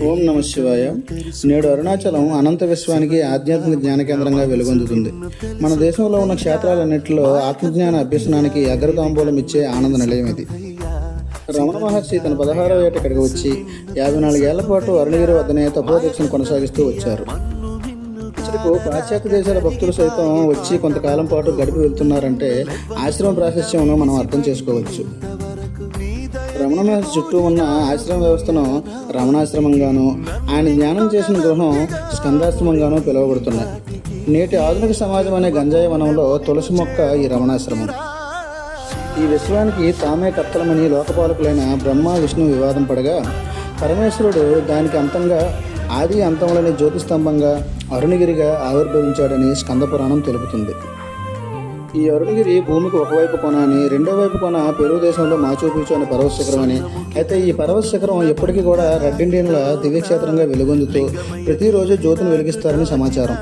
ఓం నమ శివాయ. నేడు అరుణాచలం అనంత విశ్వానికి ఆధ్యాత్మిక జ్ఞాన కేంద్రంగా వెలుగొందుతుంది. మన దేశంలో ఉన్న క్షేత్రాలన్నింటిలో ఆత్మజ్ఞాన అభ్యసనానికి అగ్రతాంబూలం ఇచ్చే ఆనంద నిలయం ఇది. రమణ మహర్షి తన 16వ ఏట ఇక్కడికి వచ్చి 54 ఏళ్ల పాటు అరుణగిరి వద్దనే తపోదీక్షను కొనసాగిస్తూ వచ్చారు. ఇక్కడకు పాశ్చాత్య దేశాల భక్తులు సైతం వచ్చి కొంతకాలం పాటు గడిపి వెళ్తున్నారంటే ఆశ్రమ ప్రాశస్త్యమును మనం అర్థం చేసుకోవచ్చు. రమణ మహర్షి చుట్టూ ఉన్న ఆశ్రమ వ్యవస్థను రమణాశ్రమంగాను, ఆయన ధ్యానం చేసిన గృహం స్కందాశ్రమంగాను పిలువబడుతున్నాయి. నేటి ఆధునిక సమాజం అనే గంజాయి వనంలో తులసి మొక్క ఈ రమణాశ్రమం. ఈ విశ్వానికి తామే కర్తలమని లోకపాలకులైన బ్రహ్మ విష్ణు వివాదం పడగా, పరమేశ్వరుడు దానికి అంతంగా ఆది అంతములని జ్యోతిస్తంభంగా అరుణగిరిగా ఆవిర్భవించాడని స్కంద పురాణం తెలుపుతుంది. ఈ అరుణగిరి భూమికి ఒకవైపు కొన అని, రెండో వైపు కొన పెరుగు దేశంలో మాచూపిచు అనే పర్వత శిఖరం అని. అయితే ఈ పర్వత శిఖరం ఎప్పటికీ కూడా రెడ్ ఇండియన్ల దివ్యక్షేత్రంగా వెలుగొందుతూ ప్రతిరోజు జ్యోతిని వెలిగిస్తారని సమాచారం.